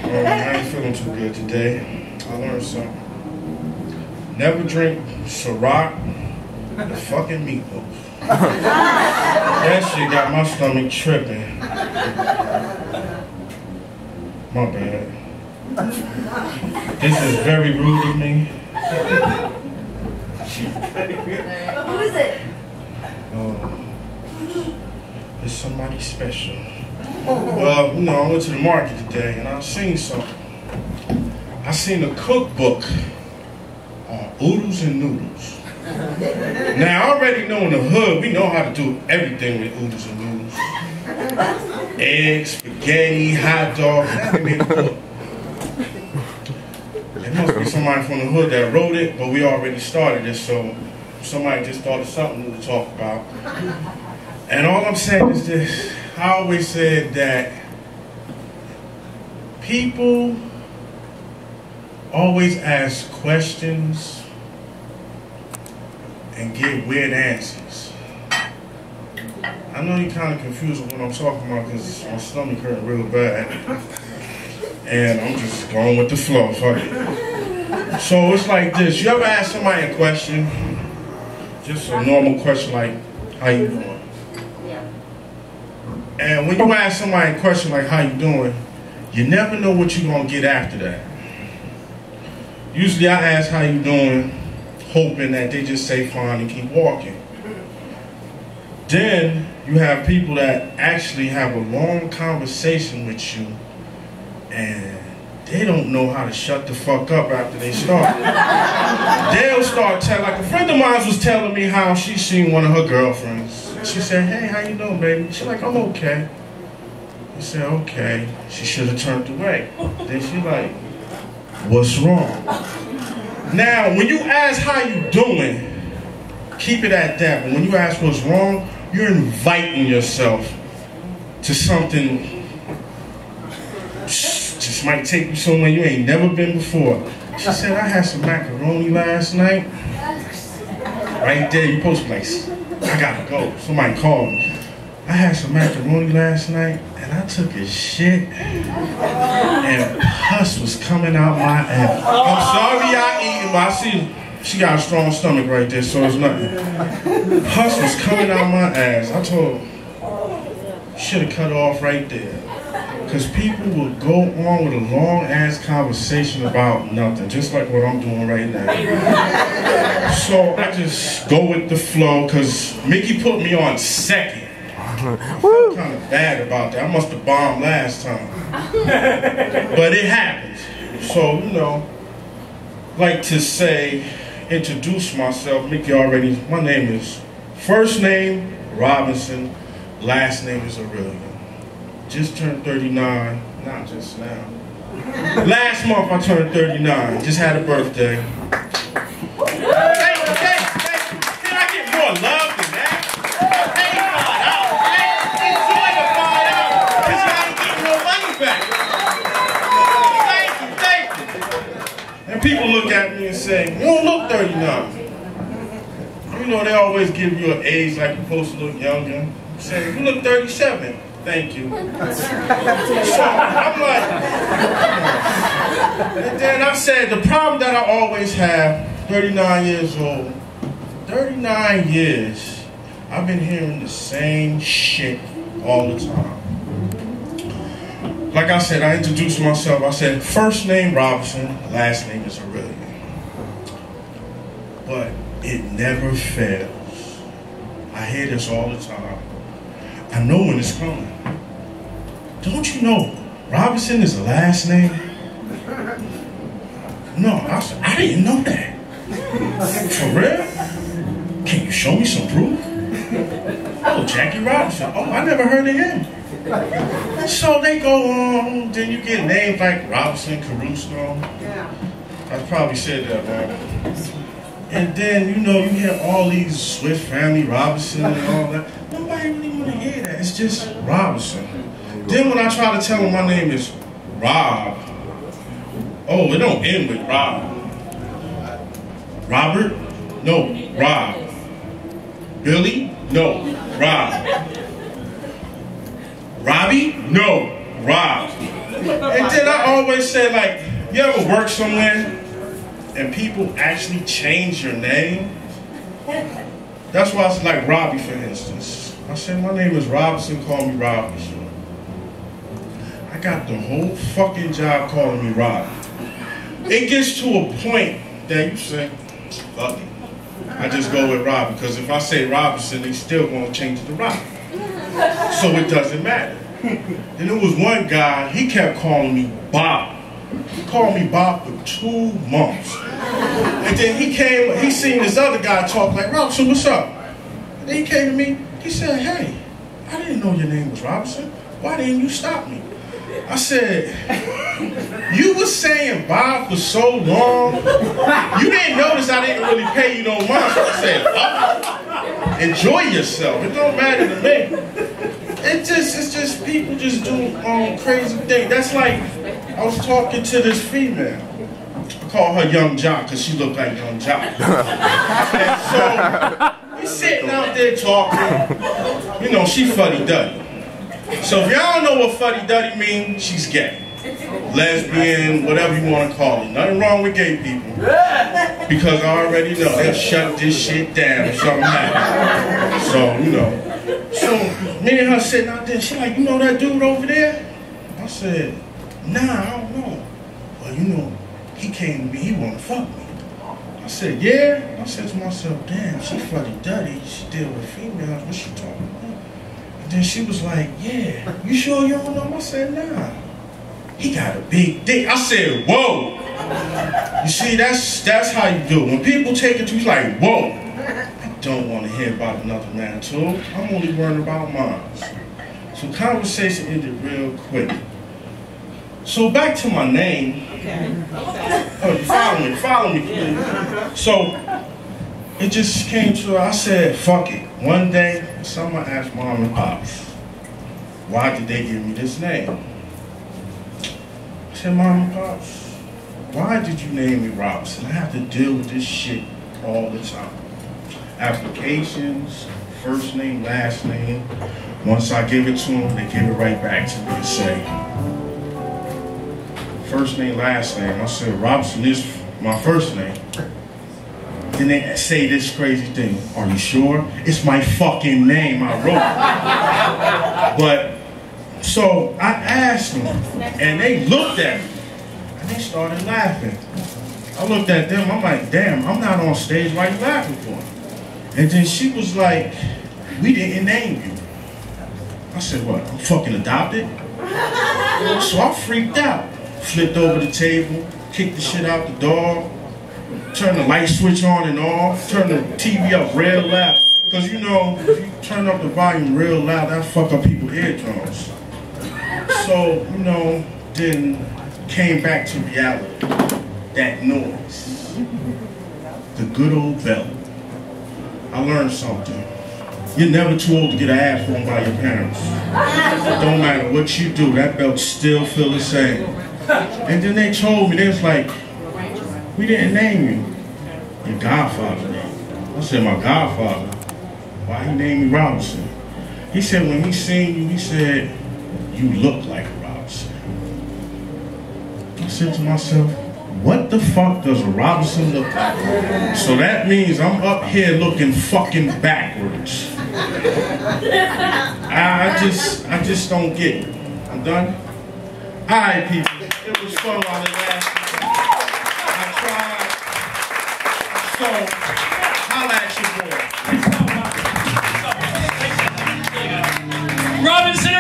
I ain't feeling too good today. I learned something. Never drink Ciroc the fucking meatloaf. That shit got my stomach tripping. My bad. This is very rude of me. Who is it? It's somebody special. Well, you know, I went to the market today and I seen something. I seen a cookbook on oodles and noodles. Now, I already know in the hood, we know how to do everything with oodles and noodles. Eggs, spaghetti, hot dogs, that made a book. There must be somebody from the hood that wrote it, but we already started it, so somebody just thought of something new to talk about. And all I'm saying is this. I always said that people always ask questions and get weird answers. I know you're kind of confused with what I'm talking about because my stomach hurt real bad. And I'm just going with the flow. Fuck it. So it's like this. You ever ask somebody a question? Just a normal question like, how you doing? And when you ask somebody a question like, how you doing? You never know what you're going to get after that. Usually I ask how you doing, hoping that they just say fine and keep walking. Then you have people that actually have a long conversation with you and they don't know how to shut the fuck up after they start. They'll start telling, like a friend of mine was telling me how she seen one of her girlfriends. She said, hey, how you doing, baby? She's like, I'm okay. He said, okay. She should have turned away. Then she like, what's wrong? Now, when you ask how you doing, keep it at that. But when you ask what's wrong, you're inviting yourself to something just might take you somewhere you ain't never been before. She said, I had some macaroni last night. Right there, you're supposed to be like, I gotta go. Somebody called me. I had some macaroni last night and I took a shit and pus was coming out my ass. I'm sorry y'all eating, but I see she got a strong stomach right there, so it's nothing. Pus was coming out my ass. I told her, should have cut it off right there. Because people will go on with a long ass conversation about nothing, just like what I'm doing right now. So I just go with the flow, because Mickey put me on second. I feel kind of bad about that. I must have bombed last time. But it happens. So, you know, like to say, introduce myself. Mickey already, my name is, first name, Robinson, last name is Aurelian. Just turned 39, not just now. Last month I turned 39, just had a birthday. Thank you. Can I get more love than that? Enjoy the 5 hours. Because y'all ain't getting no money back. Thank you. And people look at me and say, you don't look 39. You know, they always give you an age like you're supposed to look younger. Say, you look 37. Thank you. So I'm like, and then I said, the problem that I always have, 39 years old, 39 years, I've been hearing the same shit all the time. Like I said, I introduced myself. I said, first name Robinson, last name is Aurelian. But it never fails. I hear this all the time. I know when it's coming. Don't you know Robinson is the last name? No, I didn't know that. For real? Can you show me some proof? Oh, Jackie Robinson. Oh, I never heard of him. So they go on, then you get names like Robinson, Caruso. I probably said that wrong. And then, you know, you hear all these Swift family, Robinson and all that. Nobody really want to hear that. It's just Robinson. Then when I try to tell them my name is Rob, oh, it don't end with Rob. Robert? No, Rob. Billy? No, Rob. Robbie? No, Rob. And then I always say, like, you ever work somewhere and people actually change your name? That's why it's like Robbie, for instance. I said, my name is Robinson, call me Robbie. I got the whole fucking job calling me Robbie. It gets to a point that you say, fuck it. I just go with Robbie, because if I say Robinson, they still gonna change it to Robbie. So it doesn't matter. And there was one guy, he kept calling me Bob. He called me Bob for 2 months. And then he seen this other guy talk like, Robinson, what's up? And then he came to me, he said, hey, I didn't know your name was Robinson. Why didn't you stop me? I said, you was saying Bob for so long, you didn't notice I didn't really pay you no mind. So I said, fuck, enjoy yourself. It don't matter to me. It's just people just do crazy things. That's like, I was talking to this female. I call her Young Jock because she looked like Young Jock. And so, we sitting out there talking. You know, she fuddy-duddy. So if y'all don't know what fuddy-duddy means, she's gay. Lesbian, whatever you want to call it. Nothing wrong with gay people. Because I already know they'll shut this shit down if something happens. So, you know. So, me and her sitting out there, she like, you know that dude over there? I said, nah, I don't know. Well, you know, he came to me, he wanna fuck me. I said, yeah? I said to myself, damn, she fuddy-duddy, she deal with females, what's she talking about? And then she was like, yeah, you sure you don't know? I said, nah. He got a big dick. I said, whoa. You see, that's how you do it. When people take it to you, like, whoa. I don't want to hear about another man too. I'm only worried about mine. So conversation ended real quick. So back to my name. Oh, you follow me, please. So it just came to, I said, fuck it. One day, someone asked Mom and Pops, why did they give me this name? I said, Mom and Pops, why did you name me Robinson? I have to deal with this shit all the time. Applications, first name, last name. Once I give it to them, they give it right back to me and say, first name, last name. I said, Robinson is my first name. Then they say this crazy thing. Are you sure? It's my fucking name I wrote. But, so I asked them, and they looked at me, and they started laughing. I looked at them, I'm like, damn, I'm not on stage, why are you laughing for? And then she was like, we didn't name you. I said, what, I'm fucking adopted? So I freaked out. Flipped over the table, kicked the shit out the door, turned the light switch on and off, turned the TV up real loud. Because you know, if you turn up the volume real loud, that'll fuck up people's eardrums. So, you know, then came back to reality. That noise. The good old bell. I learned something. You're never too old to get an ass phone by your parents. It don't matter what you do, that belt still feel the same. And then they told me, they was like, we didn't name you. Your godfather name. I said, my godfather? Why he named me Robinson? He said, when he seen you, he said, you look like Robinson. I said to myself, what the fuck does a Robinson look like? So that means I'm up here looking fucking backwards. I just don't get it. I'm done? Alright, people. It was fun while it lasted. I tried. So, holla at your boy. Robinson